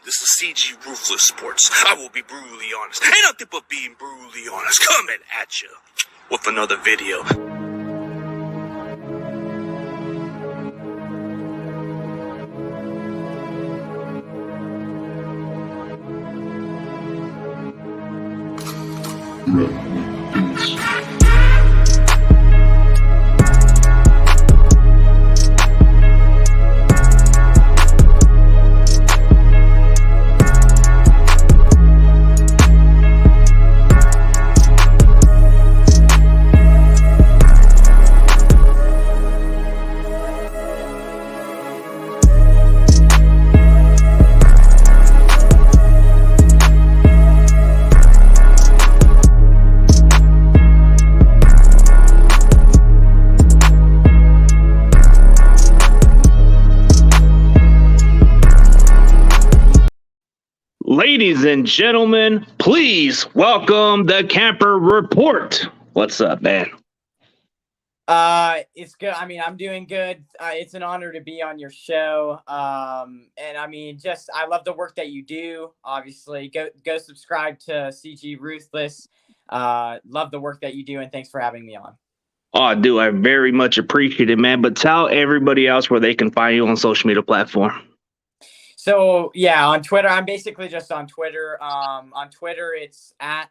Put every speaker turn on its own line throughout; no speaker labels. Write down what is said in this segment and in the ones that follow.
This is CG Ruthless Sports. I will be brutally honest. Ain't nothing but being brutally honest. Coming at you with another video.
Ladies and gentlemen, please welcome the Kamper Report. What's up, man?
It's good. I mean, I'm doing good. It's an honor to be on your show. And I mean, I love the work that you do. Obviously, go subscribe to CG Ruthless. Love the work that you do, and thanks for having me on.
Oh, dude, I very much appreciate it, man. But tell everybody else where they can find you on social media platform.
So yeah, on Twitter, I'm basically just on Twitter. On Twitter, it's at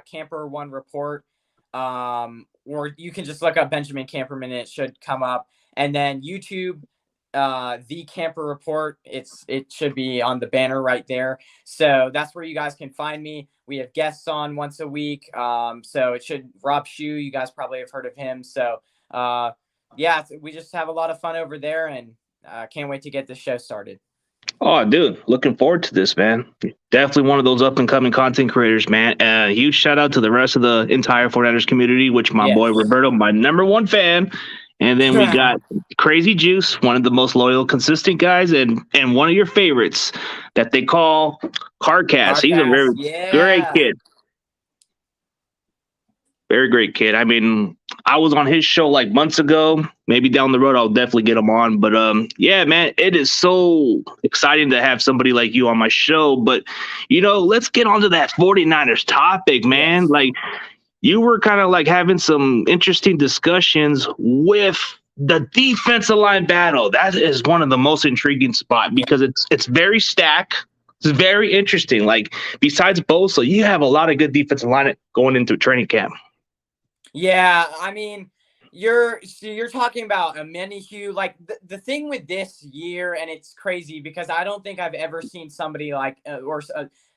Kamper Report. Or you can just look up Benjamin Kamperman and it should come up. And then YouTube, the Kamper Report. It should be on the banner right there. So that's where you guys can find me. We have guests on once a week. So it should Rob Shue. You guys probably have heard of him. So yeah, we just have a lot of fun over there, and can't wait to get this show started.
Oh, dude, looking forward to this, man. Definitely one of those up-and-coming content creators, man. Huge shout-out to the rest of the entire 49ers community, which my boy Roberto, my #1 fan. And then we got Crazy Juice, one of the most loyal, consistent guys, and one of your favorites that they call Carcass. He's a very great kid. Very great kid. I mean, I was on his show like months ago. Maybe down the road, I'll definitely get him on. But yeah, man, it is so exciting to have somebody like you on my show. But, you know, let's get onto that 49ers topic, man. Yes. Like, you were kind of like having some interesting discussions with the defensive line battle. That is one of the most intriguing spots because it's very stacked. It's very interesting. Like, besides Bosa, you have a lot of good defensive line going into training camp.
Yeah, I mean, you're talking about a Menahue. Like the thing with this year, and it's crazy because I don't think I've ever seen somebody like or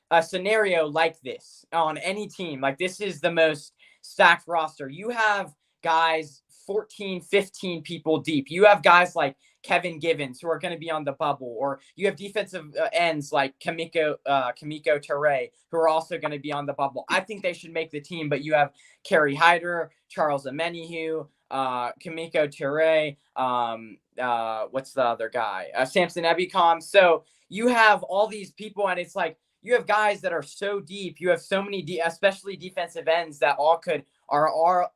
a scenario like this on any team. Like, this is the most stacked roster. You have guys 14, 15 people deep. You have guys like Kevin Givens, who are going to be on the bubble, or you have defensive ends like Kamiko Ture, who are also going to be on the bubble. I think they should make the team, but you have Kerry Hyder, Charles Omenihu, Kamiko Ture, what's the other guy? Samson Ebicom. So you have all these people, and it's like you have guys that are so deep. You have so many, especially defensive ends that all are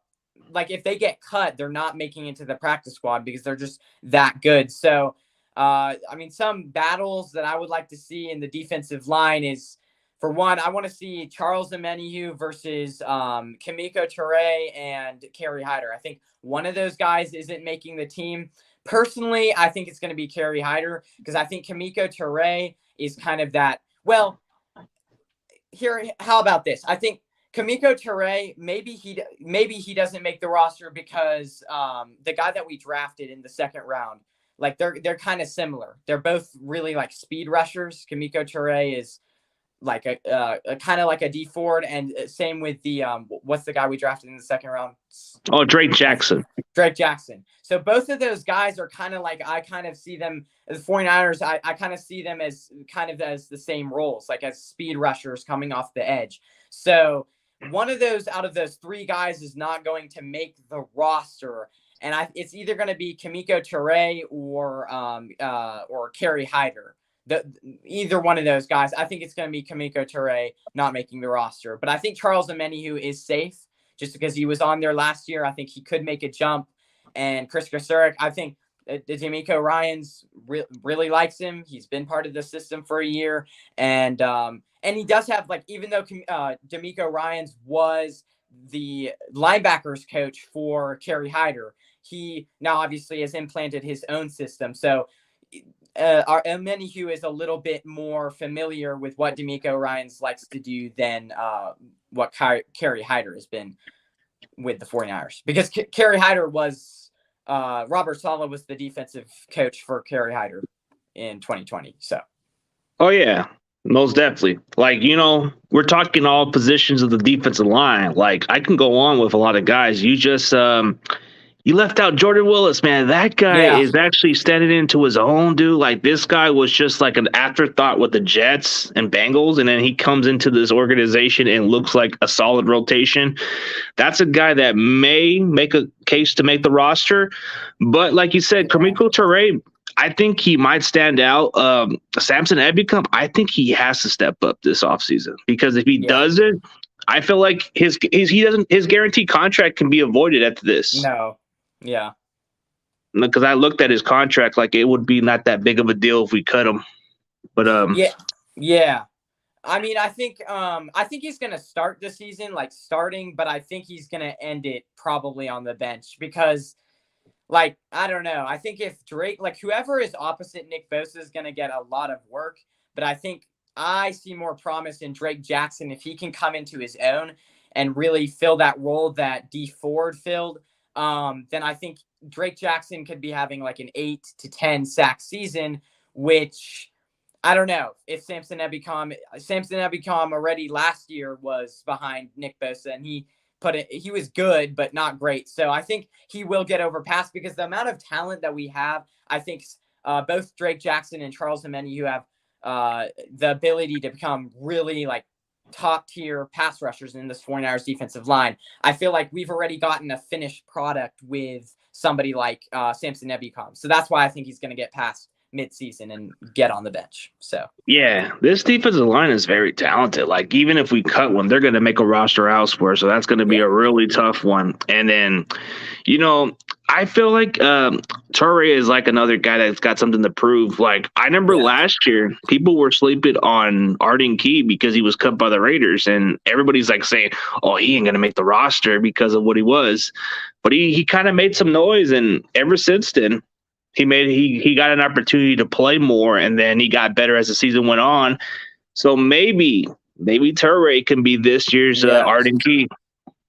like, if they get cut, they're not making it to the practice squad because they're just that good. So, I mean, some battles that I would like to see in the defensive line is, for one, I want to see Charles Omenihu versus Kamiko Ture and Kerry Hyder. I think one of those guys isn't making the team. Personally, I think it's going to be Kerry Hyder because I think Kamiko Ture is kind of that. Well, here, how about this? I think Kamiko Ture, maybe he doesn't make the roster because the guy that we drafted in the second round, like they're kind of similar. They're both really like speed rushers. Kamiko Ture is like a kind of like a D Ford, and same with the what's the guy we drafted in the second round?
Oh, Drake Jackson.
So both of those guys are kind of like, I kind of see them as 49ers. I kind of see them as kind of as the same roles, like as speed rushers coming off the edge. So one of those out of those three guys is not going to make the roster, and it's either going to be Kamiko Ture or Kerry Hyder. Either one of those guys. I think it's going to be Kamiko Ture not making the roster, but I think Charles Omenihu is safe just because he was on there last year. I think he could make a jump, and Chris Kasurik, I think D'Amico Ryans really likes him. He's been part of the system for a year, and he does have, like, even though D'Amico Ryans was the linebackers coach for Kerry Hyder, he now obviously has implanted his own system. So our Menihue is a little bit more familiar with what D'Amico Ryans likes to do than what Kerry Hyder has been with the 49ers, because Kerry Hyder was Robert Saleh was the defensive coach for Kerry Hyder in 2020. So,
oh yeah, most definitely. Like, we're talking all positions of the defensive line. Like, I can go on with a lot of guys. You just you left out Jordan Willis, man. That guy is actually standing into his own, dude. Like, this guy was just like an afterthought with the Jets and Bengals, and then he comes into this organization and looks like a solid rotation. That's a guy that may make a case to make the roster. But like you said, Kamiko Toure, I think he might stand out. Samson Ebukam, I think he has to step up this offseason, because if he doesn't, I feel like his guaranteed contract can be avoided after this.
No. Yeah.
Because I looked at his contract, like, it would be not that big of a deal if we cut him. But
yeah. I mean, I think he's gonna start the season like starting, but I think he's gonna end it probably on the bench, because, like, I don't know. I think if Drake, like, whoever is opposite Nick Bosa is gonna get a lot of work, but I think I see more promise in Drake Jackson if he can come into his own and really fill that role that D Ford filled. Then I think Drake Jackson could be having like an 8 to 10 sack season, which I don't know if Samson Ebukam already last year was behind Nick Bosa, and he was good, but not great. So I think he will get overpassed, because the amount of talent that we have, I think both Drake Jackson and Charles Omenihu who have the ability to become really, like, top tier pass rushers in this 49ers defensive line. I feel like we've already gotten a finished product with somebody like Samson Ebukam. So that's why I think he's going to get past midseason and get on the bench. So
yeah, this defensive line is very talented. Like, even if we cut one, they're going to make a roster elsewhere. So that's going to be a really tough one. And then, I feel like Torre is like another guy that's got something to prove. Like, I remember last year, people were sleeping on Arden Key because he was cut by the Raiders, and everybody's like saying, "Oh, he ain't gonna make the roster because of what he was." But he kind of made some noise, and ever since then, he got an opportunity to play more, and then he got better as the season went on. So maybe Torre can be this year's Arden Key.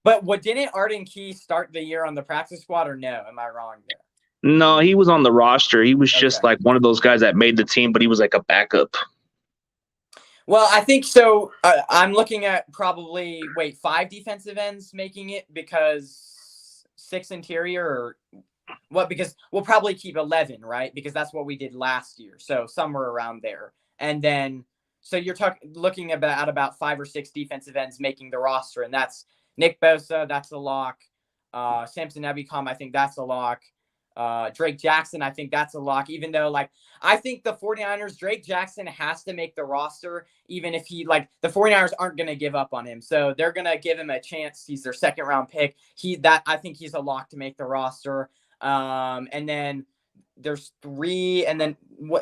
But didn't Arden Key start the year on the practice squad, or no? Am I wrong there?
No, he was on the roster. He was just like one of those guys that made the team, but he was like a backup.
Well, I think so. I'm looking at probably 5 defensive ends making it, because 6 interior, or what? Because we'll probably keep 11, right? Because that's what we did last year. So somewhere around there, and then so you're looking at about 5 or 6 defensive ends making the roster, and that's Nick Bosa, that's a lock. Samson Ebukam, I think that's a lock. Drake Jackson, I think that's a lock. Even though, like, I think the 49ers, Drake Jackson has to make the roster, even if the 49ers aren't going to give up on him. So they're going to give him a chance. He's their 2nd round pick. I think he's a lock to make the roster. And then there's 3, and then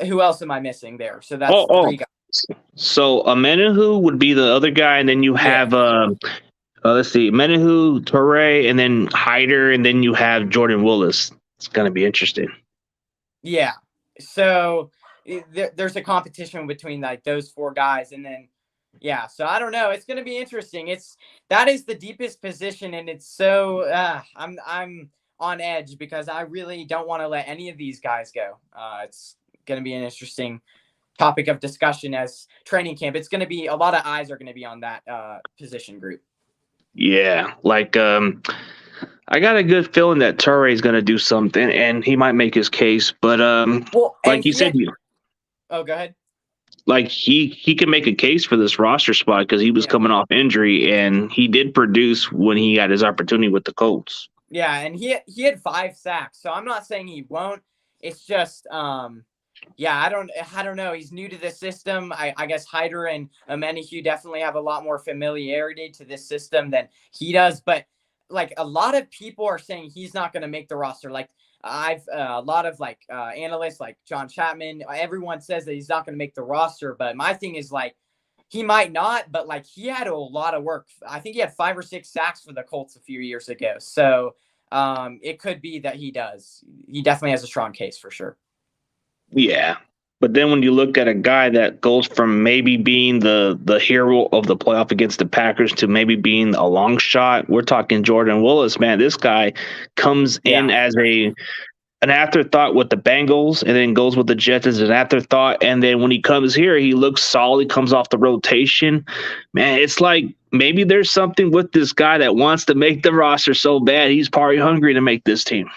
who else am I missing there? So that's 3 guys.
So Omenihu would be the other guy, and then you have let's see, Omenihu, Torre, and then Hyder, and then you have Jordan Willis. It's going to be interesting.
Yeah. So there's a competition between like those 4 guys, and then so I don't know. It's going to be interesting. That is the deepest position, and it's so I'm on edge, because I really don't want to let any of these guys go. It's going to be an interesting topic of discussion as training camp. It's going to be a lot of eyes are going to be on that position group.
Yeah, like I got a good feeling that Torre is going to do something, and he might make his case. But like you said,
go ahead.
Like he can make a case for this roster spot, because he was coming off injury, and he did produce when he got his opportunity with the Colts.
Yeah, and he had 5 sacks, so I'm not saying he won't. It's just I don't know. He's new to the system. I guess Hyder and Omenihu definitely have a lot more familiarity to this system than he does. But like, a lot of people are saying he's not going to make the roster. Like A lot of like analysts like John Chapman, everyone says that he's not going to make the roster. But my thing is like, he might not, but like he had a lot of work. I think he had 5 or 6 sacks for the Colts a few years ago. So it could be that he does. He definitely has a strong case for sure.
Yeah. But then when you look at a guy that goes from maybe being the hero of the playoff against the Packers to maybe being a long shot, we're talking Jordan Willis, man. This guy comes in as an afterthought with the Bengals and then goes with the Jets as an afterthought. And then when he comes here, he looks solid, comes off the rotation. Man, it's like maybe there's something with this guy that wants to make the roster so bad. He's probably hungry to make this team.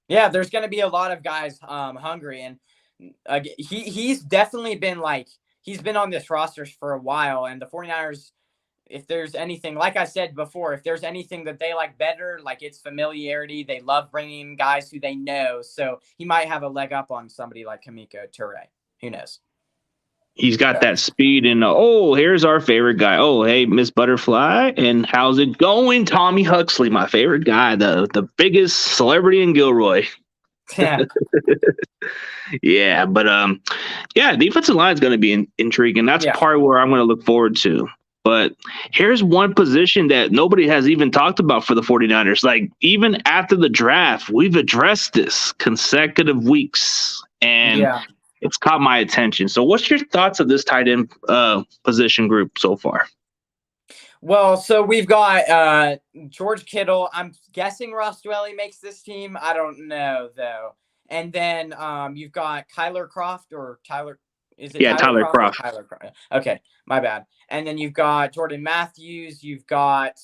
Yeah, there's going to be a lot of guys hungry. And he's definitely been like, he's been on this roster for a while. And the 49ers, if there's anything, like I said before, if there's anything that they like better, like it's familiarity. They love bringing guys who they know. So he might have a leg up on somebody like Kamiko Toure. Who knows?
He's got that speed and, here's our favorite guy. Oh, hey, Miss Butterfly. And how's it going? Tommy Huxley, my favorite guy, the biggest celebrity in Gilroy.
Yeah.
Yeah, but defensive line is going to be intriguing. That's part where I'm going to look forward to. But here's one position that nobody has even talked about for the 49ers. Like, even after the draft, we've addressed this consecutive weeks, and it's caught my attention. So what's your thoughts of this tight end position group so far?
Well, so we've got George Kittle. I'm guessing Ross Dwelly makes this team. I don't know, though. And then you've got Kyler Croft or Tyler. Is it
Tyler Croft?
Tyler Croft. Okay, my bad. And then you've got Jordan Matthews. You've got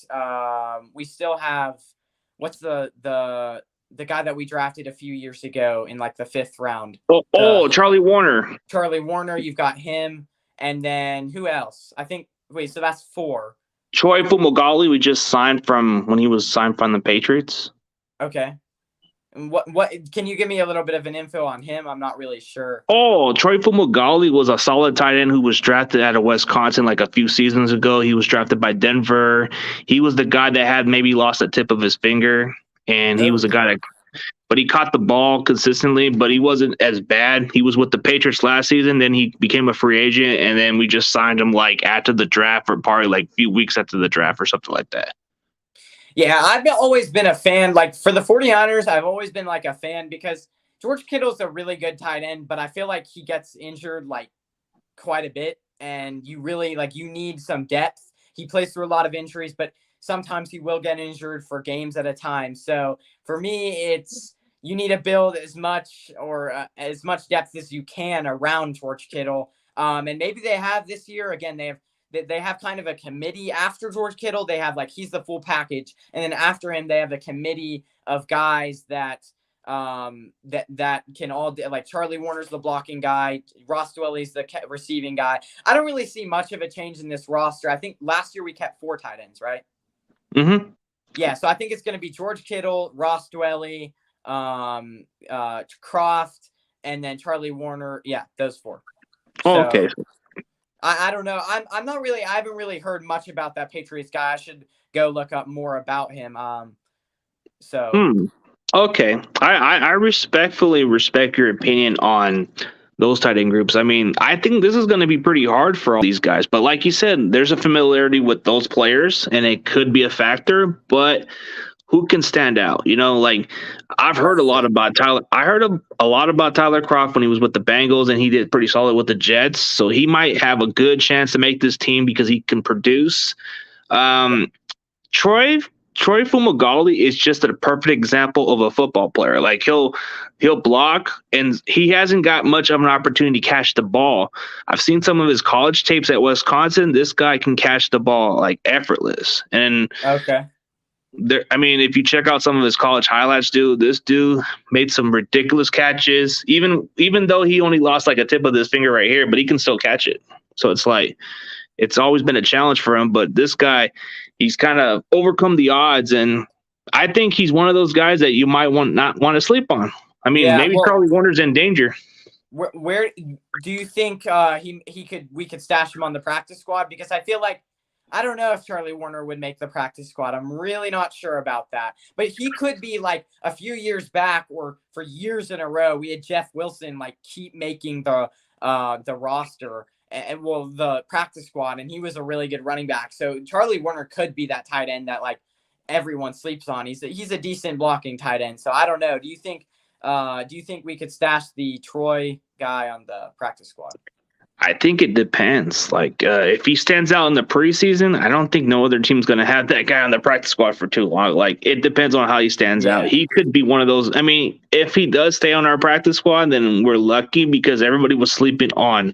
we still have what's the guy that we drafted a few years ago in like the 5th round.
Charlie Warner.
Charlie Warner. You've got him, and then who else? I think. Wait, so that's 4.
Troy Fumagalli, we just signed from when he was signed from the Patriots.
Okay. And what can you give me a little bit of an info on him? I'm not really sure.
Troy Fumagalli was a solid tight end who was drafted out of Wisconsin like a few seasons ago. He was drafted by Denver. He was the guy that had maybe lost the tip of his finger, and he was a guy but he caught the ball consistently, but he wasn't as bad. He was with the Patriots last season, then he became a free agent, and then we just signed him like after the draft, or probably like a few weeks after the draft or something like that.
Yeah, I've always been a fan. Like for the 49ers, I've always been like a fan because George Kittle's a really good tight end, but I feel like he gets injured like quite a bit, and you really you need some depth. He plays through a lot of injuries, but sometimes he will get injured for games at a time. So for me, it's you need to build as much depth as you can around George Kittle. And maybe they have this year. Again, they have kind of a committee after George Kittle. They have he's the full package. And then after him, they have a committee of guys that can all do, like Charlie Warner's the blocking guy. Ross Dwelly's the receiving guy. I don't really see much of a change in this roster. I think last year we kept 4 tight ends, right?
Mm-hmm.
Yeah, so I think it's going to be George Kittle, Ross Dwelly, Croft, and then Charlie Warner. Yeah, those 4.
Okay.
I don't know. I haven't really heard much about that Patriots guy. I should go look up more about him.
Okay. I respectfully respect your opinion on those tight end groups. I mean, I think this is going to be pretty hard for all these guys. But like you said, there's a familiarity with those players, and it could be a factor. But who can stand out? I've heard a lot about Tyler. I heard a lot about Tyler Croft when he was with the Bengals, and he did pretty solid with the Jets. So he might have a good chance to make this team because he can produce. Troy Fumagalli is just a perfect example of a football player. Like he'll block, and he hasn't got much of an opportunity to catch the ball. I've seen some of his college tapes at Wisconsin. This guy can catch the ball like effortless. And
okay.
If you check out some of his college highlights, this dude made some ridiculous catches, even though he only lost like a tip of his finger right here, but he can still catch it. So it's always been a challenge for him, but this guy, he's kind of overcome the odds, and I think he's one of those guys that you might not want to sleep on. Maybe Charlie Warner's in danger.
Where do you think we could stash him on the practice squad? Because I feel like I don't know if Charlie Warner would make the practice squad. I'm really not sure about that. But he could be like a few years back or for years in a row, we had Jeff Wilson like keep making the roster and well the practice squad, and he was a really good running back. So Charlie Warner could be that tight end that like everyone sleeps on. He's a decent blocking tight end. So I don't know. Do you think we could stash the Troy guy on the practice squad?
I think it depends. Like, if he stands out in the preseason, I don't think no other team's going to have that guy on the practice squad for too long. Like, it depends on how he stands out. He could be one of those. I mean, if he does stay on our practice squad, then we're lucky because everybody was sleeping on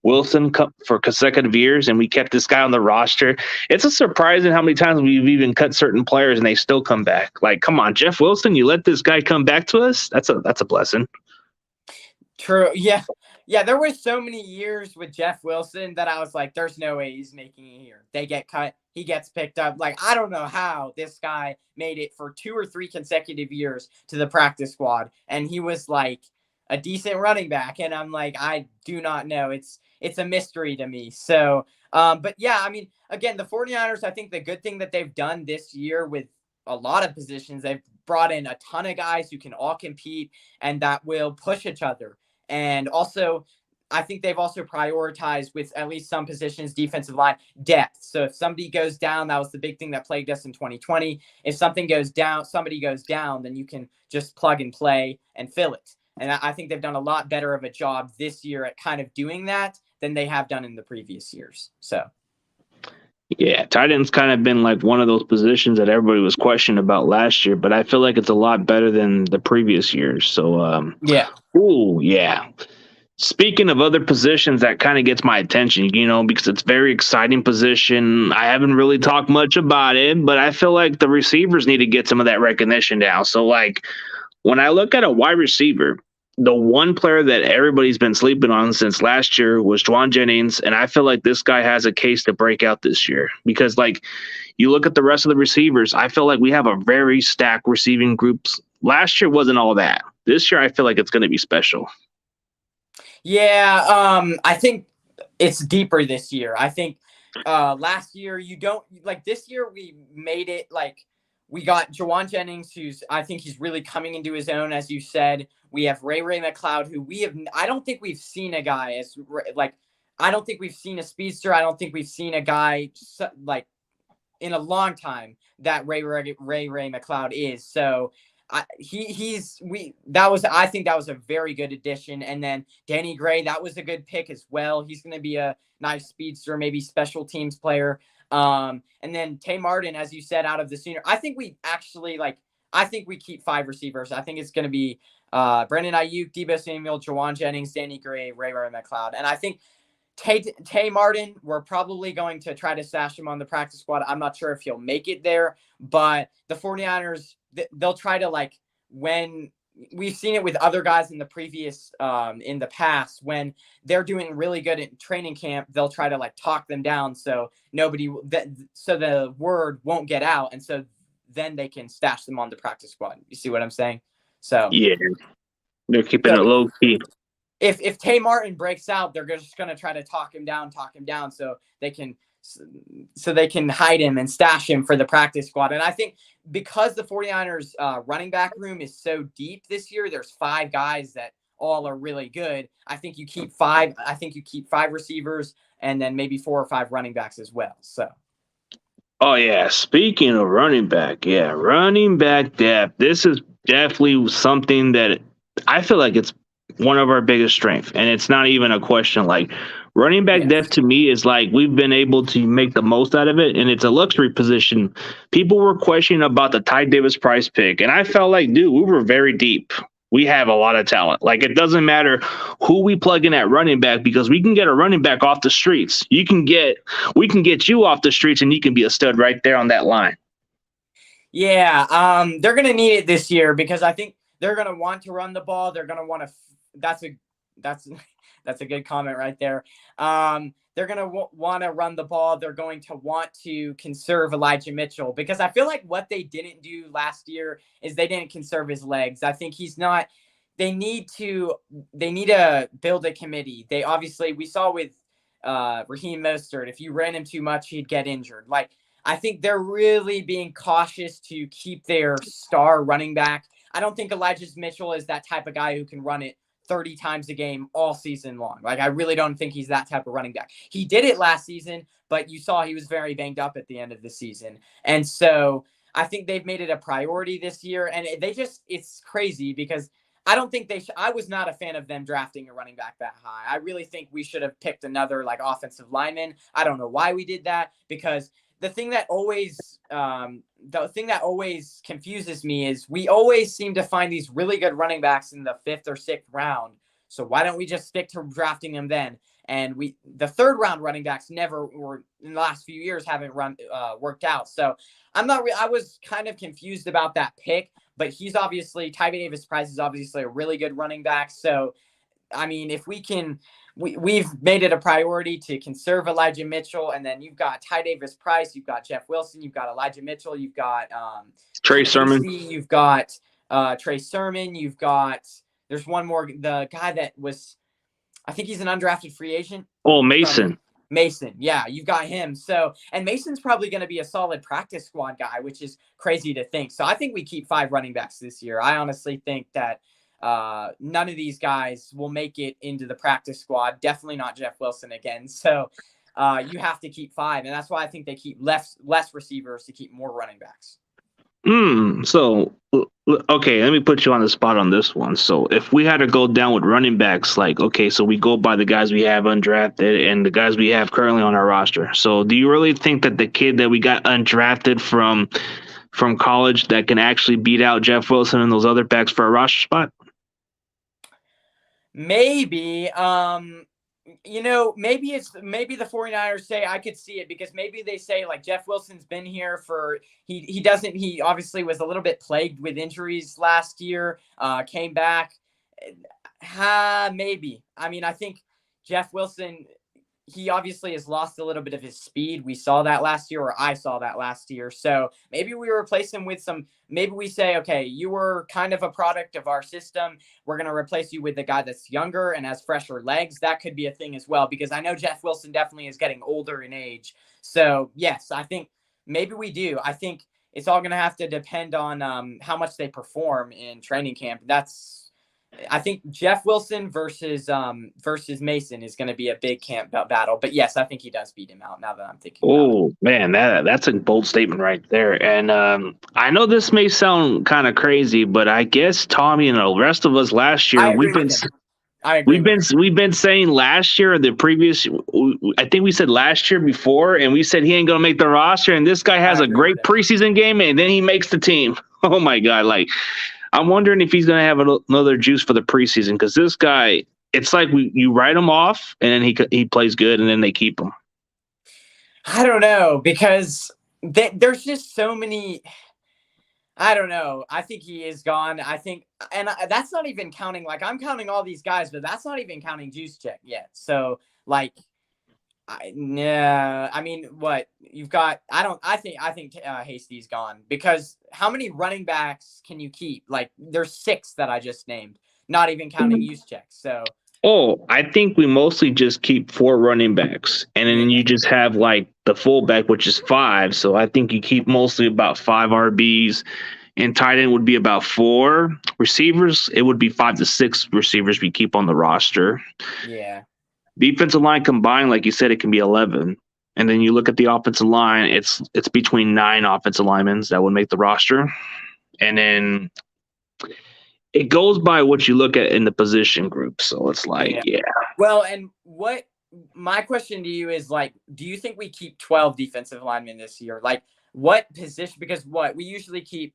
Wilson for consecutive years, and we kept this guy on the roster. It's a surprising how many times we've even cut certain players and they still come back. Like, come on, Jeff Wilson, you let this guy come back to us? That's a blessing.
True. Yeah. Yeah, there were so many years with Jeff Wilson that I was like, there's no way he's making it here. They get cut. He gets picked up. Like, I don't know how this guy made it for 2 or 3 consecutive years to the practice squad. And he was like a decent running back. And I'm like, I do not know. It's a mystery to me. So, but yeah, I mean, again, the 49ers, I think the good thing that they've done this year with a lot of positions, they've brought in a ton of guys who can all compete and that will push each other. And also, I think they've also prioritized with at least some positions, defensive line depth. So if somebody goes down, that was the big thing that plagued us in 2020. If somebody goes down, then you can just plug and play and fill it. And I think they've done a lot better of a job this year at kind of doing that than they have done in the previous years. So.
Yeah, tight end's kind of been like one of those positions that everybody was questioning about last year, but I feel like it's a lot better than the previous years. So,
yeah.
Ooh, yeah. Speaking of other positions that kind of gets my attention, because it's a very exciting position. I haven't really talked much about it, but I feel like the receivers need to get some of that recognition now. So, like, when I look at a wide receiver, the one player that everybody's been sleeping on since last year was Juan Jennings, and I feel like this guy has a case to break out this year because, like, you look at the rest of the receivers, I feel like we have a very stacked receiving groups. Last year wasn't all that. This year, I feel like it's going to be special.
Yeah, I think it's deeper this year. I think last year this year we made it like we got Juan Jennings, I think he's really coming into his own, as you said. We have Ray McLeod, who I don't think we've seen a guy I don't think we've seen a speedster. I don't think we've seen a guy like in a long time that Ray McLeod is. So I think that was a very good addition. And then Danny Gray, that was a good pick as well. He's going to be a nice speedster, maybe special teams player. And then Tay Martin, as you said, out of the senior, I think we keep 5 receivers. I think it's going to be Brandon Ayuk, Debo Samuel, Juwan Jennings, Danny Gray, Ray McLeod. And I think Tay Martin, we're probably going to try to stash him on the practice squad. I'm not sure if he'll make it there, but the 49ers, they'll try to when we've seen it with other guys in the past, when they're doing really good in training camp, they'll try to talk them down. So so the word won't get out. And so then they can stash them on the practice squad. You see what I'm saying? So
yeah, they're keeping it low key.
If Tay Martin breaks out, they're just going to try to talk him down so they can hide him and stash him for the practice squad. And I think because the 49ers running back room is so deep this year, there's 5 guys that all are really good. I think you keep 5. I think you keep 5 receivers and then maybe 4 or 5 running backs as well. So.
Oh, yeah. Speaking of running back depth. This is definitely something that I feel like it's one of our biggest strengths. And it's not even a question. Like, running back depth to me is like we've been able to make the most out of it, and it's a luxury position. People were questioning about the Ty Davis Price pick, and I felt like, dude, we were very deep. We have a lot of talent. Like, it doesn't matter who we plug in at running back because we can get a running back off the streets. We can get you off the streets, and you can be a stud right there on that line.
Yeah, they're going to need it this year because I think they're going to want to run the ball. They're going to want to. That's a good comment right there. They're going to want to run the ball. They're going to want to conserve Elijah Mitchell because I feel like what they didn't do last year is they didn't conserve his legs. I think they need to build a committee. We saw with Raheem Mostert. If you ran him too much, he'd get injured. Like, I think they're really being cautious to keep their star running back. I don't think Elijah Mitchell is that type of guy who can run it 30 times a game all season long. Like, I really don't think he's that type of running back. He did it last season, but you saw he was very banged up at the end of the season. And so I think they've made it a priority this year. And it's crazy because I don't think I was not a fan of them drafting a running back that high. I really think we should have picked another like offensive lineman. I don't know why we did that, because the thing that always confuses me is we always seem to find these really good running backs in the 5th or 6th round. So why don't we just stick to drafting them then? And the 3rd round running backs never, or in the last few years, haven't worked out. So I was kind of confused about that pick, but he's obviously, Ty Davis-Price is obviously a really good running back. So, I mean, if we can, we've made it a priority to conserve Elijah Mitchell, and then you've got Ty Davis-Price, you've got Jeff Wilson, you've got Elijah Mitchell, you've got
Trey Sermon,
you've got Trey Sermon, you've got, there's one more, the guy that was, I think he's an undrafted free agent.
Oh, Mason.
Mason, yeah, you've got him. So, and Mason's probably going to be a solid practice squad guy, which is crazy to think. So I think we keep 5 running backs this year. I honestly think that none of these guys will make it into the practice squad. Definitely not Jeff Wilson again. So you have to keep 5. And that's why I think they keep less receivers to keep more running backs.
So, okay, let me put you on the spot on this one. So if we had to go down with running backs, like, okay, so we go by the guys we have undrafted and the guys we have currently on our roster. So do you really think that the kid that we got undrafted from college that can actually beat out Jeff Wilson and those other backs for a roster spot?
Maybe. Maybe the 49ers say, I could see it, because maybe they say like Jeff Wilson's been here for, he obviously was a little bit plagued with injuries last year, came back. Maybe. I mean, I think Jeff Wilson, he obviously has lost a little bit of his speed. We saw that last year, or I saw that last year. So maybe we replace him with maybe we say, okay, you were kind of a product of our system. We're going to replace you with a guy that's younger and has fresher legs. That could be a thing as well, because I know Jeff Wilson definitely is getting older in age. So yes, I think maybe we do. I think it's all going to have to depend on how much they perform in training camp. I think Jeff Wilson versus Mason is going to be a big camp battle. But yes, I think he does beat him out now that I'm thinking.
Oh, man, that's a bold statement right there. And I know this may sound kind of crazy, but I guess Tommy and the rest of us last year, we've been saying last year or the previous, I think we said last year before, and we said he ain't going to make the roster. And this guy has a great preseason game, and then he makes the team. Oh, my God. Like, I'm wondering if he's going to have another juice for the preseason, because this guy, it's like you write him off and then he plays good and then they keep him.
I don't know, because there's just so many. I don't know. I think he is gone. I think, and that's not even counting, like, I'm counting all these guys, but that's not even counting Juszczyk yet. So, like, I mean, what you've got, I think Hasty's gone, because how many running backs can you keep? Like, there's 6 that I just named, not even counting Juszczyk. So,
I think we mostly just keep 4 running backs, and then you just have like the fullback, which is 5. So I think you keep mostly about 5 RBs, and tight end would be about 4 receivers. It would be 5 to 6 receivers we keep on the roster.
Yeah.
Defensive line combined, like you said, it can be 11. And then you look at the offensive line, it's between 9 offensive linemen that would make the roster. And then it goes by what you look at in the position group. So it's like, yeah.
Well, and what my question to you is, like, do you think we keep 12 defensive linemen this year? Like, what position? Because we usually keep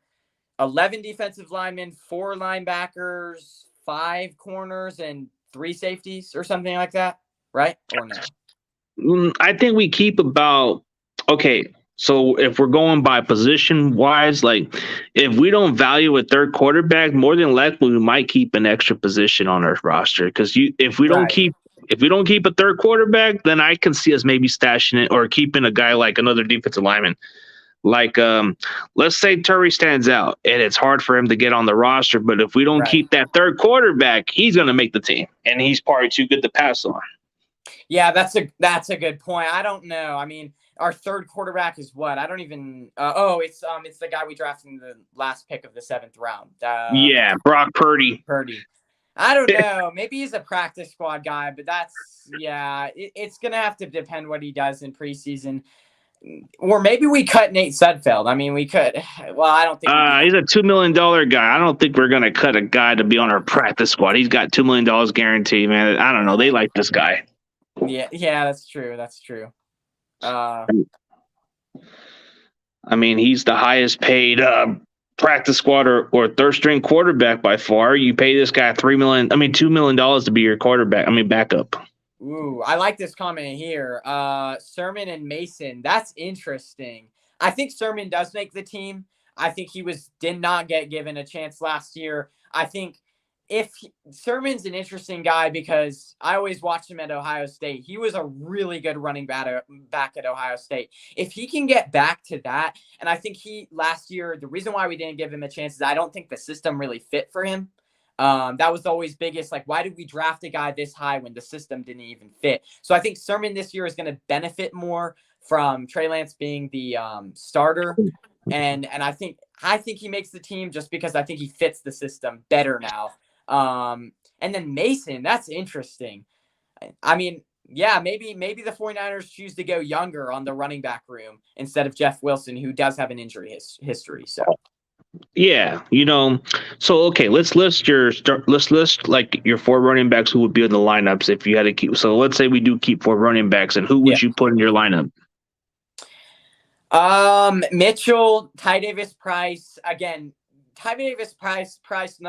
11 defensive linemen, 4 linebackers, 5 corners, and 3 safeties or something like that. Right? Or no?
I think we keep about, okay, so if we're going by position wise, like, if we don't value a third quarterback, more than likely we might keep an extra position on our roster. Because if we don't keep a third quarterback, then I can see us maybe stashing it or keeping a guy like another defensive lineman. Like, let's say Turry stands out and it's hard for him to get on the roster, but if we don't keep that third quarterback, he's going to make the team, and he's probably too good to pass on.
Yeah, that's a good point. I don't know. I mean, our third quarterback is what? I don't even. It's the guy we drafted in the last pick of the 7th round.
Yeah, Brock Purdy.
Purdy. I don't know. Maybe he's a practice squad guy, but it's gonna have to depend what he does in preseason. Or maybe we cut Nate Sudfeld. I mean, we could. Well, I don't think
He's a $2 million guy. I don't think we're gonna cut a guy to be on our practice squad. He's got $2 million guaranteed, man. I don't know. They like this guy.
Yeah, that's true. That's true.
I mean, he's the highest paid practice squad or third string quarterback by far. You pay this guy $2 million to be your quarterback. Backup.
Ooh, I like this comment here. Sermon and Mason. That's interesting. I think Sermon does make the team. I think he did not get given a chance last year. I think Sermon's an interesting guy because I always watched him at Ohio State. He was a really good running back at Ohio State. If he can get back to that, and I think last year, the reason why we didn't give him a chance is I don't think the system really fit for him. That was always biggest. Like, why did we draft a guy this high when the system didn't even fit? So I think Sermon this year is going to benefit more from Trey Lance being the starter, and I think he makes the team just because I think he fits the system better now. And then Mason, that's interesting. I mean, yeah, maybe the 49ers choose to go younger on the running back room instead of Jeff Wilson, who does have an injury history. So.
Yeah, so okay, let's list like your 4 running backs who would be in the lineups if you had to keep. So let's say we do keep 4 running backs, and who would you put in your lineup?
Mitchell, Ty Davis Price. Again, Ty Davis Price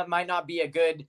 might not be a good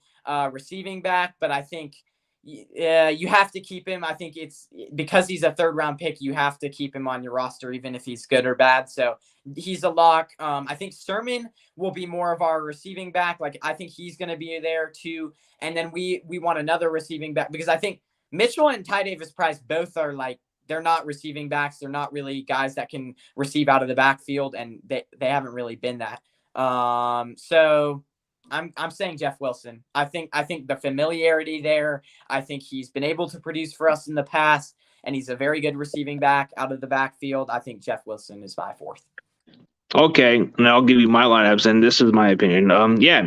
receiving back, but I think you have to keep him. I think it's because he's a 3rd round pick. You have to keep him on your roster, even if he's good or bad. So he's a lock. I think Sermon will be more of our receiving back. Like, I think he's going to be there too. And then we want another receiving back because I think Mitchell and Ty Davis Price both are like, they're not receiving backs. They're not really guys that can receive out of the backfield, and they haven't really been that. So I'm saying Jeff Wilson. I think the familiarity there. I think he's been able to produce for us in the past, and he's a very good receiving back out of the backfield. I think Jeff Wilson is my 4th.
Okay, and I'll give you my lineups, and this is my opinion.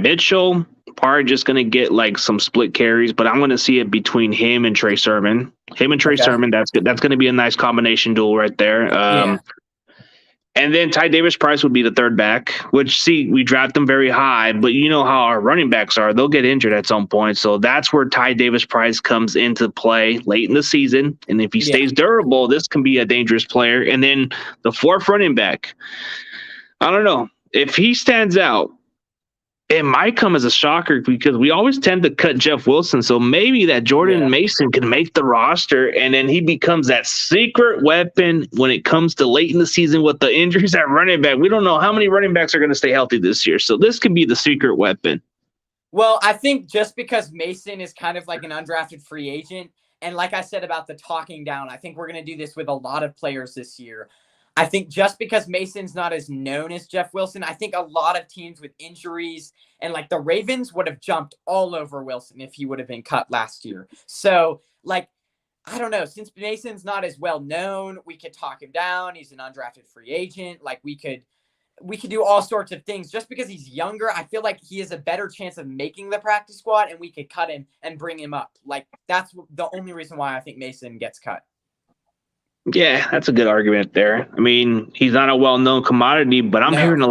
Mitchell probably just gonna get like some split carries, but I'm gonna see it between him and Trey Sermon. Sermon. That's good. That's gonna be a nice combination duel right there. And then Ty Davis Price would be the 3rd back, which, we draft them very high, but you know how our running backs are. They'll get injured at some point. So that's where Ty Davis Price comes into play late in the season. And if he stays durable, this can be a dangerous player. And then the 4th running back, I don't know. If he stands out, it might come as a shocker because we always tend to cut Jeff Wilson. So maybe that Jordan Mason can make the roster, and then he becomes that secret weapon when it comes to late in the season with the injuries at running back. We don't know how many running backs are going to stay healthy this year. So this could be the secret weapon.
Well, I think just because Mason is kind of like an undrafted free agent, and like I said about the talking down, I think we're going to do this with a lot of players this year. I think just because Mason's not as known as Jeff Wilson, I think a lot of teams with injuries and like the Ravens would have jumped all over Wilson if he would have been cut last year. So, like, I don't know. Since Mason's not as well known, we could talk him down. He's an undrafted free agent. Like, we could do all sorts of things. Just because he's younger, I feel like he has a better chance of making the practice squad, and we could cut him and bring him up. Like, that's the only reason why I think Mason gets cut.
Yeah, that's a good argument there. I mean, he's not a well-known commodity, but I'm hearing a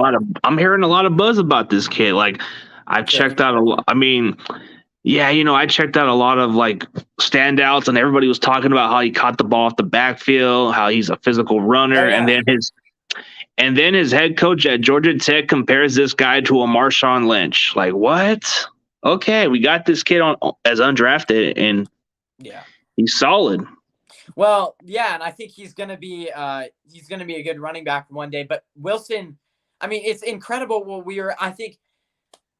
lot of buzz about this kid. Like, I've checked out a lot. I mean, I checked out a lot of like standouts, and everybody was talking about how he caught the ball off the backfield, how he's a physical runner, and then his head coach at Georgia Tech compares this guy to a Marshawn Lynch. Like, what? Okay, we got this kid on as undrafted, and he's solid.
Well, yeah, and I think he's gonna be a good running back one day. But Wilson, I mean, it's incredible. Well, I think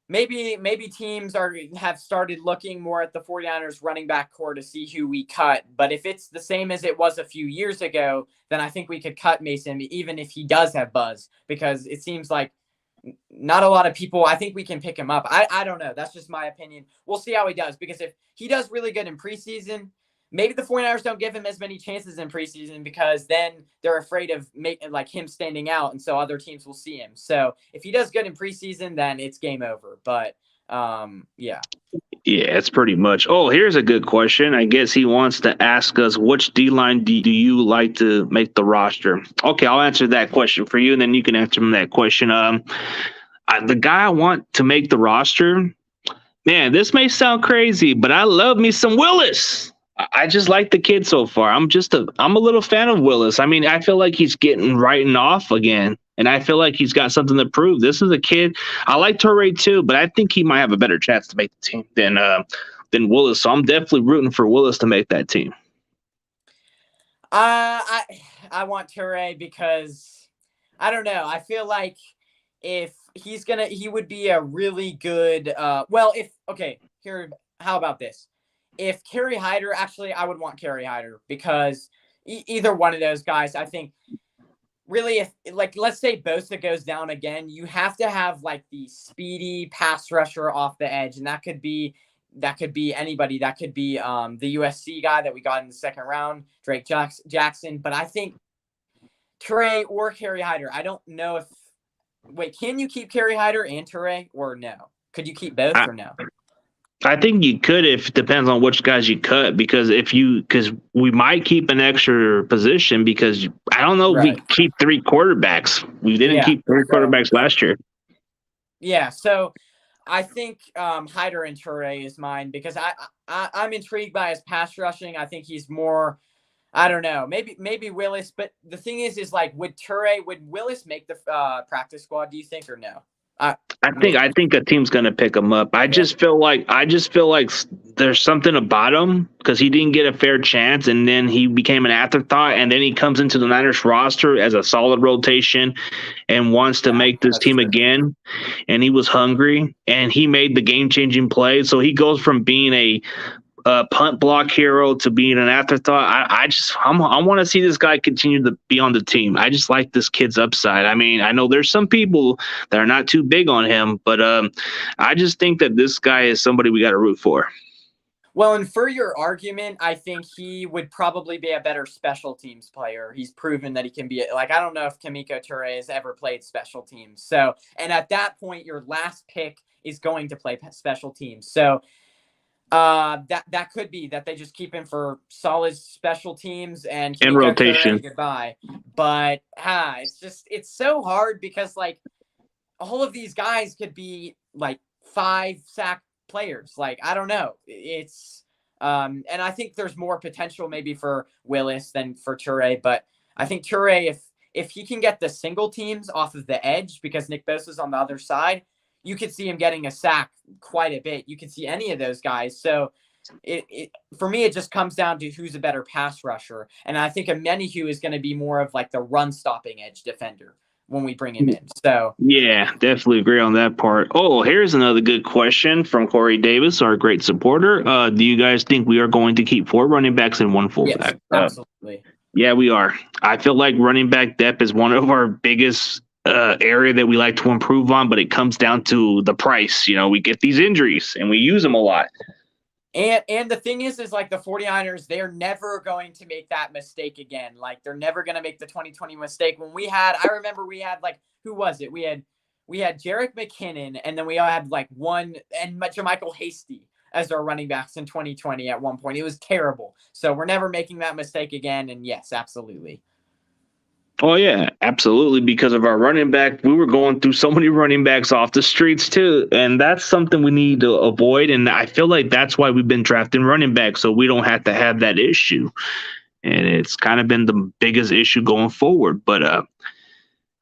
maybe teams have started looking more at the 49ers running back core to see who we cut. But if it's the same as it was a few years ago, then I think we could cut Mason even if he does have buzz, because it seems like not a lot of people. I think we can pick him up. I don't know. That's just my opinion. We'll see how he does, because if he does really good in preseason, maybe the 49ers don't give him as many chances in preseason because then they're afraid of him standing out, and so other teams will see him. So if he does good in preseason, then it's game over. But yeah.
Yeah, it's pretty much. Oh, here's a good question. I guess he wants to ask us, which D-line do you like to make the roster? Okay, I'll answer that question for you, and then you can answer him that question. The guy I want to make the roster, man, this may sound crazy, but I love me some Willis. I just like the kid so far. I'm a little fan of Willis. I mean, I feel like he's getting written off again, and I feel like he's got something to prove. This is a kid. I like Torrey too, but I think he might have a better chance to make the team than Willis. So I'm definitely rooting for Willis to make that team.
I want Torrey because I don't know. I feel like if he would be a really good. How about this? If Kerry Hyder, actually, I would want Kerry Hyder because either one of those guys, I think, really, if let's say Bosa goes down again, you have to have like the speedy pass rusher off the edge, and that could be anybody. That could be the USC guy that we got in the second round, Drake Jackson. But I think Torrey or Kerry Hyder. I don't know if. Wait, can you keep Kerry Hyder and Torrey or no? Could you keep both or no?
I think you could, if it depends on which guys you cut, because we might keep an extra position because I don't know if we keep 3 quarterbacks. We didn't keep 3 quarterbacks last year. Yeah,
so I think Hyder and Torrey is mine because I'm intrigued by his pass rushing. I think he's more, I don't know, maybe Willis, but the thing is like would Willis make the practice squad? Do you think or no?
I think a team's gonna pick him up. I just feel like there's something about him because he didn't get a fair chance, and then he became an afterthought, and then he comes into the Niners roster as a solid rotation and wants to make this team again. And he was hungry, and he made the game-changing play. So he goes from being a punt block hero to being an afterthought. I want to see this guy continue to be on the team. I just like this kid's upside. I mean, I know there's some people that are not too big on him, but I just think that this guy is somebody we got to root for.
Well, and for your argument, I think he would probably be a better special teams player. He's proven that he can be I don't know if Kamiko Toure has ever played special teams. So, and at that point, your last pick is going to play special teams. So, that could be that they just keep him for solid special teams and
rotation.
Goodbye. But it's so hard because like all of these guys could be like 5-sack players. Like I don't know. It's and I think there's more potential maybe for Willis than for Toure. But I think Toure, if he can get the single teams off of the edge because Nick Bosa's on the other side, you could see him getting a sack quite a bit. You could see any of those guys. So for me, it just comes down to who's a better pass rusher. And I think Omenihu is going to be more of like the run stopping edge defender when we bring him in. So
yeah, definitely agree on that part. Oh, here's another good question from Corey Davis, our great supporter. Do you guys think we are going to keep 4 running backs and 1 fullback?
Yes, absolutely.
Yeah, we are. I feel like running back depth is one of our biggest area that we like to improve on, but it comes down to the price. You know, we get these injuries and we use them a lot.
And the thing is like the 49ers, they're never going to make that mistake again. Like they're never going to make the 2020 mistake. I remember we had like, who was it? We had Jerick McKinnon, and then we all had like one and Jermichael Hasty as our running backs in 2020 at one point. It was terrible. So we're never making that mistake again. And yes, absolutely.
Oh, yeah, absolutely. Because of our running back, we were going through so many running backs off the streets, too. And that's something we need to avoid. And I feel like that's why we've been drafting running backs, so we don't have to have that issue. And it's kind of been the biggest issue going forward. But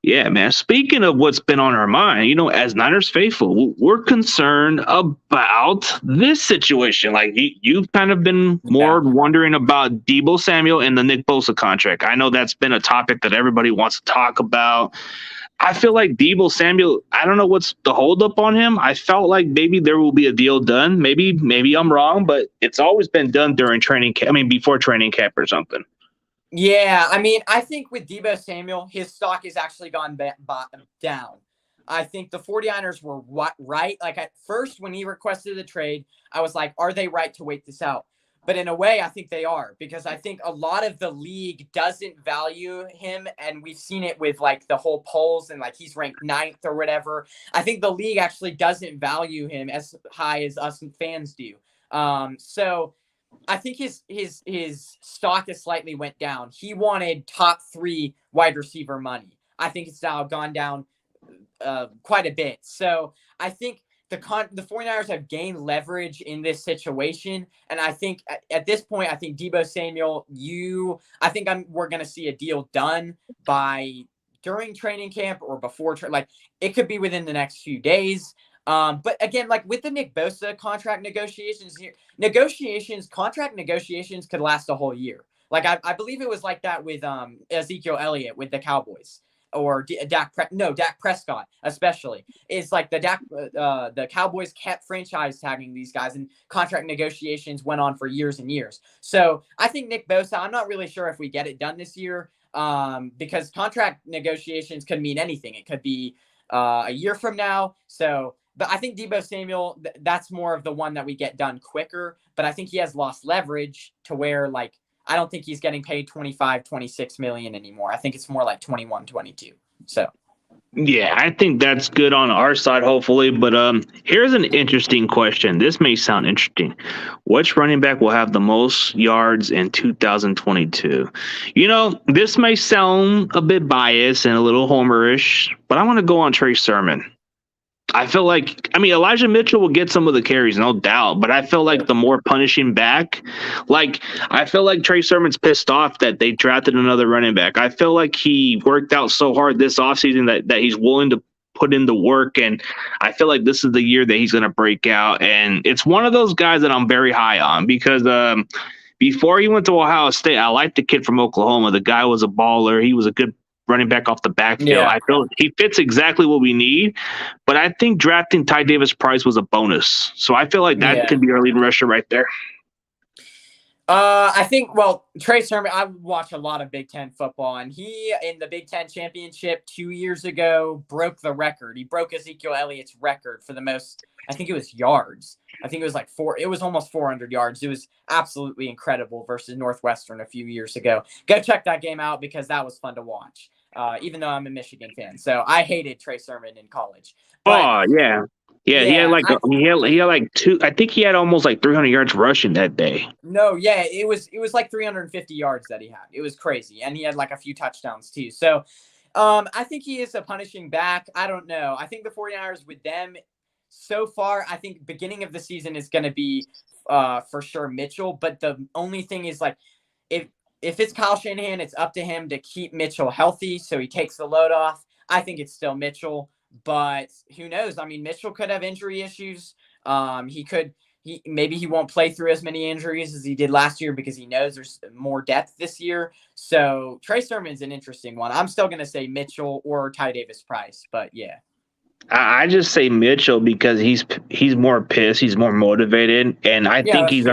yeah, man, speaking of what's been on our mind, you know, as Niners faithful, we're concerned about this situation. Like you've kind of been more wondering about Debo Samuel and the Nick Bosa contract. I know that's been a topic that everybody wants to talk about. I feel like Debo Samuel, I don't know what's the holdup on him. I felt like maybe there will be a deal done. Maybe I'm wrong, but it's always been done during training camp. I mean, before training camp or something.
Yeah, I mean, I think with Debo Samuel, his stock has actually gone down. I think the 49ers were right. Like at first, when he requested the trade, I was like, are they right to wait this out? But in a way, I think they are, because I think a lot of the league doesn't value him. And we've seen it with like the whole polls and like he's ranked 9th or whatever. I think the league actually doesn't value him as high as us fans do. So I think his stock has slightly went down. He wanted top 3 wide receiver money. I think it's now gone down quite a bit. So I think the 49ers have gained leverage in this situation. And I think at this point, I think Debo Samuel, we're going to see a deal done during training camp or before, like it could be within the next few days. But again, like with the Nick Bosa contract negotiations here, contract negotiations could last a whole year. Like I believe it was like that with Ezekiel Elliott with the Cowboys. Or Dak Prescott, especially. It's like the Cowboys kept franchise tagging these guys, and contract negotiations went on for years and years. So I think Nick Bosa, I'm not really sure if we get it done this year, because contract negotiations could mean anything. It could be a year from now. So, but I think Debo Samuel, that's more of the one that we get done quicker. But I think he has lost leverage to where like, I don't think he's getting paid 25, 26 million anymore. I think it's more like 21, 22. So,
yeah, I think that's good on our side, hopefully. But here's an interesting question. This may sound interesting. Which running back will have the most yards in 2022? You know, this may sound a bit biased and a little homerish, but I want to go on Trey Sermon. I feel like, Elijah Mitchell will get some of the carries, no doubt, but I feel like the more punishing back, like, I feel like Trey Sermon's pissed off that they drafted another running back. I feel like he worked out so hard this offseason that he's willing to put in the work, and I feel like this is the year that he's going to break out. And it's one of those guys that I'm very high on because before he went to Ohio State, I liked the kid from Oklahoma. The guy was a baller. He was a good running back off the backfield. Yeah. I feel he fits exactly what we need, but I think drafting Ty Davis Price was a bonus. So I feel like that could be our leading rusher right there.
I think, Trey Sermon, I watch a lot of Big Ten football, and he, in the Big Ten championship 2 years ago, broke the record. He broke Ezekiel Elliott's record for the most, I think it was yards. I think it was it was almost 400 yards. It was absolutely incredible versus Northwestern a few years ago. Go check that game out because that was fun to watch. Even though I'm a Michigan fan, so I hated Trey Sermon in college. But,
he had like two. I think he had almost like 300 yards rushing that day.
No, yeah, it was like 350 yards that he had. It was crazy, and he had like a few touchdowns too. So, I think he is a punishing back. I don't know. I think the 49ers with them so far, I think beginning of the season is going to be for sure Mitchell. But the only thing is like if it's Kyle Shanahan, it's up to him to keep Mitchell healthy so he takes the load off. I think it's still Mitchell, but who knows? I mean, Mitchell could have injury issues. Maybe he won't play through as many injuries as he did last year because he knows there's more depth this year. So Trey Sermon's an interesting one. I'm still going to say Mitchell or Ty Davis Price, but yeah.
I just say Mitchell because he's more pissed, he's more motivated, and I think he's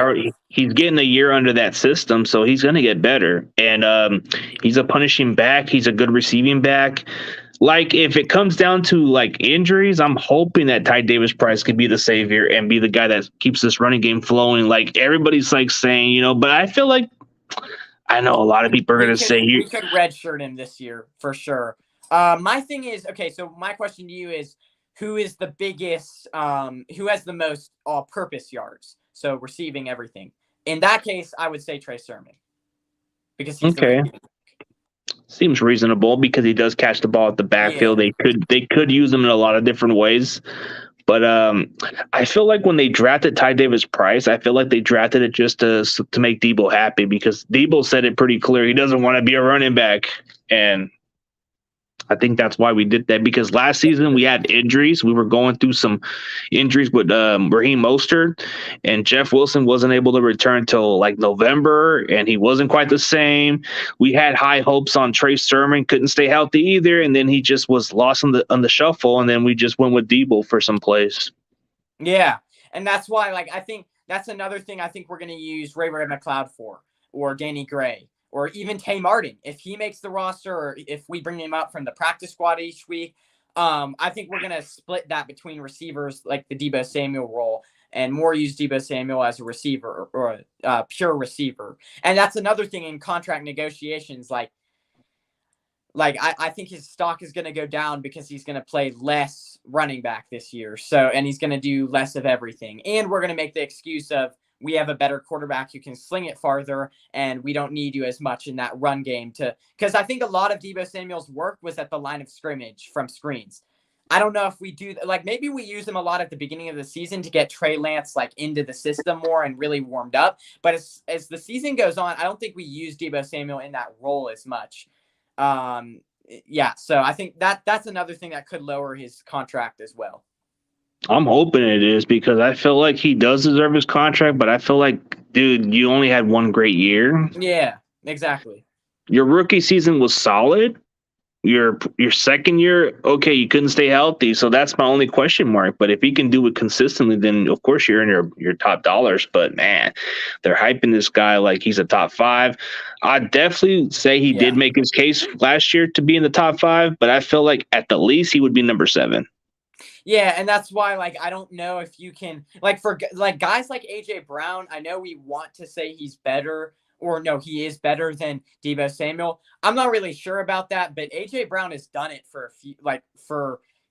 getting a year under that system, so he's going to get better. And he's a punishing back, he's a good receiving back. Like if it comes down to like injuries, I'm hoping that Ty Davis Price could be the savior and be the guy that keeps this running game flowing. Like everybody's like saying, but I feel like I know a lot of people are going to say
we could redshirt him this year for sure. My thing is, okay, so my question to you is, who is the biggest, who has the most all-purpose yards? So receiving everything. In that case, I would say Trey Sermon. Because he's
seems reasonable because he does catch the ball at the backfield. Yeah. They could use him in a lot of different ways. But I feel like when they drafted Ty Davis Price, I feel like they drafted it just to make Debo happy because Debo said it pretty clear. He doesn't want to be a running back. And I think that's why we did that because last season we had injuries. We were going through some injuries with Raheem Mostert, and Jeff Wilson wasn't able to return till like November, and he wasn't quite the same. We had high hopes on Trey Sermon, couldn't stay healthy either, and then he just was lost on the shuffle, and then we just went with Debo for some plays.
Yeah, and that's why, like, I think that's another thing I think we're going to use Ray McLeod for, or Danny Gray. Or even Tay Martin, if he makes the roster, or if we bring him up from the practice squad each week, I think we're going to split that between receivers like the Debo Samuel role. and more use Debo Samuel as a receiver or a pure receiver. And that's another thing in contract negotiations. I think his stock is going to go down because he's going to play less running back this year. So, and he's going to do less of everything. And we're going to make the excuse of, we have a better quarterback who can sling it farther, and we don't need you as much in that run game because I think a lot of Debo Samuel's work was at the line of scrimmage from screens. I don't know if we do, maybe we use him a lot at the beginning of the season to get Trey Lance into the system more and really warmed up. But as the season goes on, I don't think we use Debo Samuel in that role as much. So I think that's another thing that could lower his contract as well.
I'm hoping it is, because I feel like he does deserve his contract, but I feel like, dude, you only had one great year.
Yeah, exactly.
Your rookie season was solid. Your second year, okay, you couldn't stay healthy, so that's my only question mark. But if he can do it consistently, then of course you're in your top dollars. But man, they're hyping this guy like he's a top 5. I'd definitely say he did make his case last year to be in the top 5, but I feel like at the least he would be number 7.
Yeah, and that's why, I don't know if you can, for guys like A.J. Brown, I know we want to say he's better, or no, he is better than Debo Samuel. I'm not really sure about that, but A.J. Brown has done it for a few,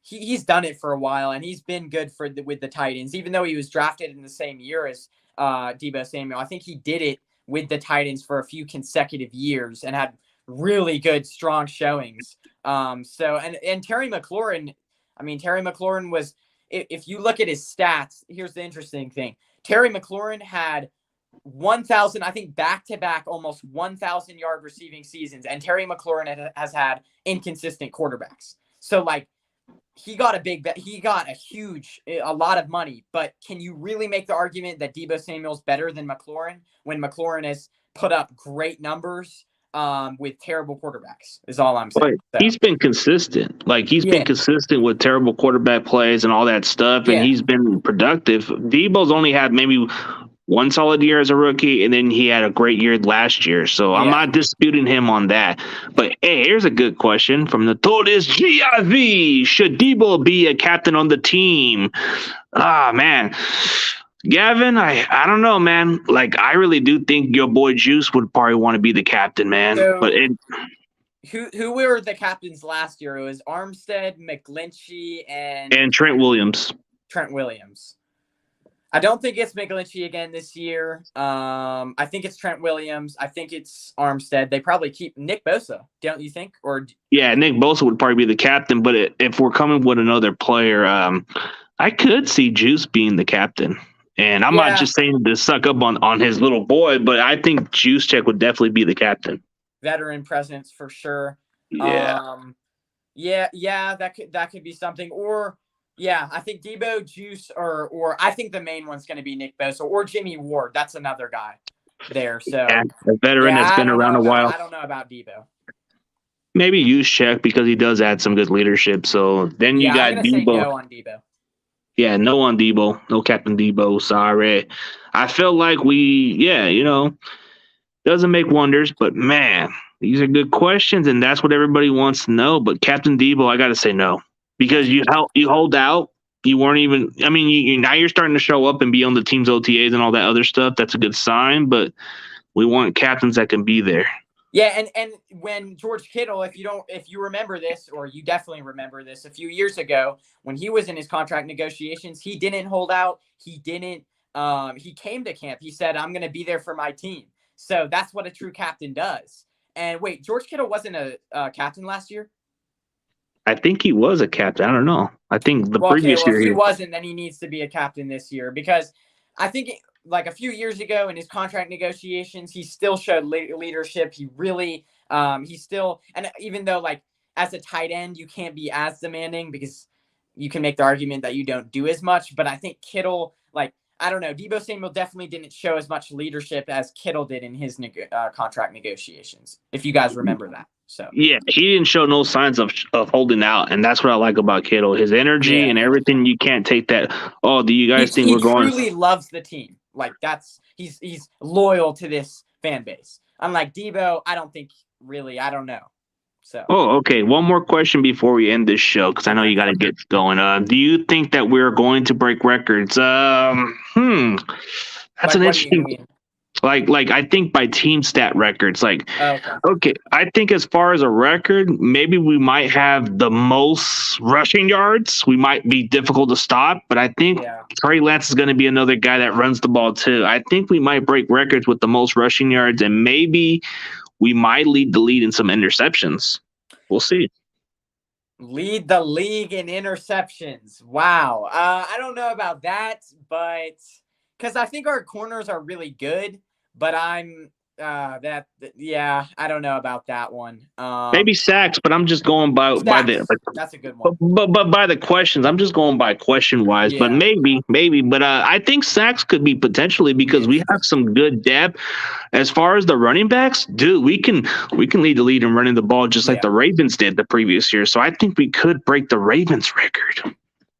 he's done it for a while, and he's been good with the Titans, even though he was drafted in the same year as Debo Samuel. I think he did it with the Titans for a few consecutive years and had really good, strong showings. And Terry McLaurin, Terry McLaurin was, if you look at his stats, here's the interesting thing. Terry McLaurin had 1,000, I think back-to-back, almost 1,000-yard receiving seasons, and Terry McLaurin has had inconsistent quarterbacks. So, he got a lot of money, but can you really make the argument that Debo Samuel's better than McLaurin when McLaurin has put up great numbers with terrible quarterbacks, is all I'm saying.
But he's been consistent. He's been consistent with terrible quarterback plays and all that stuff, and he's been productive. Debo's only had maybe one solid year as a rookie, and then he had a great year last year. So I'm not disputing him on that. But hey, here's a good question from the Torres GIV. Should Debo be a captain on the team? Ah, man. Gavin, I don't know, man. I really do think your boy Juice would probably want to be the captain, man.
So,
but
who were the captains last year? It was Armstead, McGlinchey, and
Trent Williams.
Trent Williams. I don't think it's McGlinchey again this year. I think it's Trent Williams. I think it's Armstead. They probably keep Nick Bosa, don't you think?
Yeah, Nick Bosa would probably be the captain. But if we're coming with another player, I could see Juice being the captain. And I'm not just saying to suck up on his little boy, but I think Juice Check would definitely be the captain.
Veteran presence for sure.
Yeah.
That could be something. Or I think Debo, Juice, or I think the main one's going to be Nick Bosa or Jimmy Ward. That's another guy there. So
a veteran that's been around a while.
I don't know about Debo.
Maybe Juice Check, because he does add some good leadership. So then you got
I'm
Debo.
say no on Debo.
Yeah, no on Debo. No Captain Debo. Sorry. I feel like doesn't make wonders, but man, these are good questions, and that's what everybody wants to know. But Captain Debo, I got to say no, because you hold out. You weren't even, now you're starting to show up and be on the team's OTAs and all that other stuff. That's a good sign, but we want captains that can be there.
Yeah, and when George Kittle, if you remember this, or you definitely remember this, a few years ago when he was in his contract negotiations, he didn't hold out. He didn't. He came to camp. He said, "I'm going to be there for my team." So that's what a true captain does. And wait, George Kittle wasn't a captain last year?
I think he was a captain. I don't know. I think previous year
if he wasn't, then he needs to be a captain this year, because I think a few years ago in his contract negotiations, he still showed leadership. He really, and even though as a tight end, you can't be as demanding because you can make the argument that you don't do as much. But I think Kittle, I don't know, Debo Samuel definitely didn't show as much leadership as Kittle did in his contract negotiations, if you guys remember that. So
yeah, he didn't show no signs of holding out, and that's what I like about Kittle. His energy and everything, you can't take that. Oh, do you guys think we're going?
He truly loves the team. He's loyal to this fan base. Unlike Debo, I don't think really. I don't know. So.
Oh, okay. One more question before we end this show, because I know you got to get going. Do you think that we're going to break records? That's
Like,
an
what do you
interesting.
mean?
Like I think by team stat records. Like,
Okay.
okay, I think as far as a record, maybe we might have the most rushing yards. We might be difficult to stop, but I think
Yeah.
Trey Lance is going to be another guy that runs the ball too. I think we might break records with the most rushing yards, and maybe we might lead the lead in some interceptions. We'll see.
Lead the league in interceptions. Wow. I don't know about that, but because I think our corners are really good, but I'm yeah, I don't know about that one.
Maybe sacks, but I'm just going by the
Sacks. That's a good one.
but by the questions. I'm just going by question wise. But
Yeah.
maybe. But I think sacks could be potentially because we have some good depth. As far as the running backs, dude, we can lead the lead in running the ball just like the Ravens did the previous year. So I think we could break the Ravens record.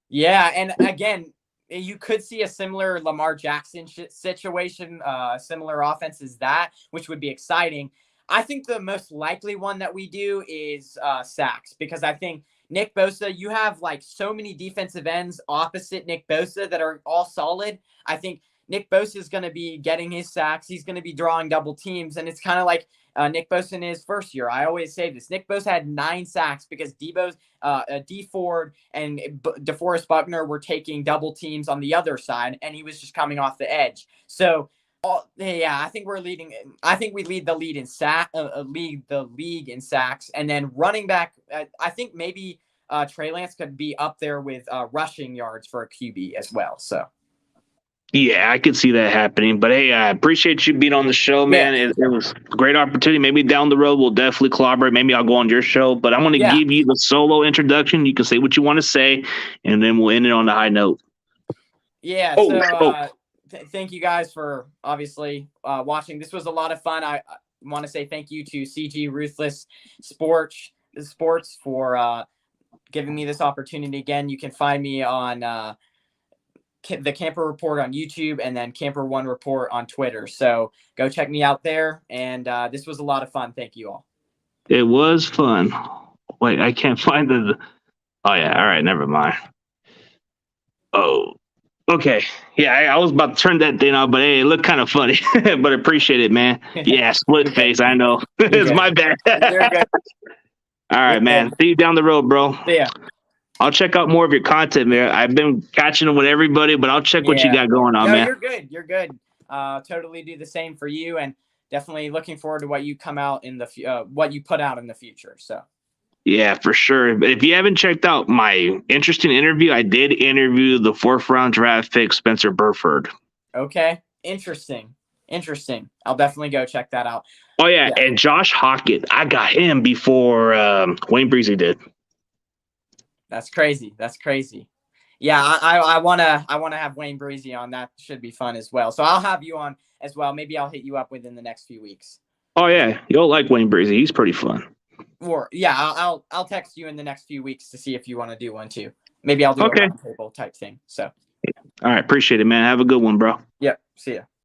Yeah, and again, you could see a similar Lamar Jackson situation, similar offense as that, which would be exciting. I think the most likely one that we do is sacks, because I think Nick Bosa, you have like so many defensive ends opposite Nick Bosa that are all solid. I think Nick Bosa is going to be getting his sacks. He's going to be drawing double teams. And it's kind of like Nick Bosa in his first year. I always say this. Nick Bosa had 9 sacks because Debo's D Ford and DeForest Buckner were taking double teams on the other side, and he was just coming off the edge. So, yeah, I think we're leading. I think we lead the lead in league in sacks, and then running back. I think maybe Trey Lance could be up there with rushing yards for a QB as well. So.
Yeah, I could see that happening. But hey, I appreciate you being on the show, man.
Yeah.
It was a great opportunity. Maybe down the road we'll definitely collaborate. Maybe I'll go on your show. But I want to give you the solo introduction. You can say what you want to say, and then we'll end it on a high note.
Yeah. Thank you guys for obviously watching. This was a lot of fun. I want to say thank you to CG Ruthless Sports for giving me this opportunity again. You can find me on the Kamper Report on YouTube, and then Kamper One Report on Twitter. So go check me out there. And this was a lot of fun. Thank you all.
It was fun. Wait, I can't find the. Oh yeah, all right, never mind. Oh, okay. Yeah, I was about to turn that thing off, but hey, it looked kind of funny. But appreciate it, man. Yeah, split face. I know. It's my bad.
You're good.
All right, man. See you down the road, bro.
Yeah.
I'll check out more of your content, man. I've been catching them with everybody, but I'll check what you got going on, man.
You're good. You're good. Totally do the same for you, and definitely looking forward to what you come out in the what you put out in the future. So.
Yeah, for sure. But if you haven't checked out my interesting interview, I did interview the 4th round draft pick Spencer Burford.
Okay, interesting. I'll definitely go check that out.
Oh yeah, and Josh Hockett, I got him before Wayne Breezy did.
That's crazy. Yeah, I wanna have Wayne Breezy on. That should be fun as well. So I'll have you on as well. Maybe I'll hit you up within the next few weeks.
Oh yeah, you'll like Wayne Breezy. He's pretty fun.
Or yeah, I'll text you in the next few weeks to see if you want to do one too. Maybe I'll do a roundtable type thing. So.
All right, appreciate it, man. Have a good one, bro.
Yep. See ya.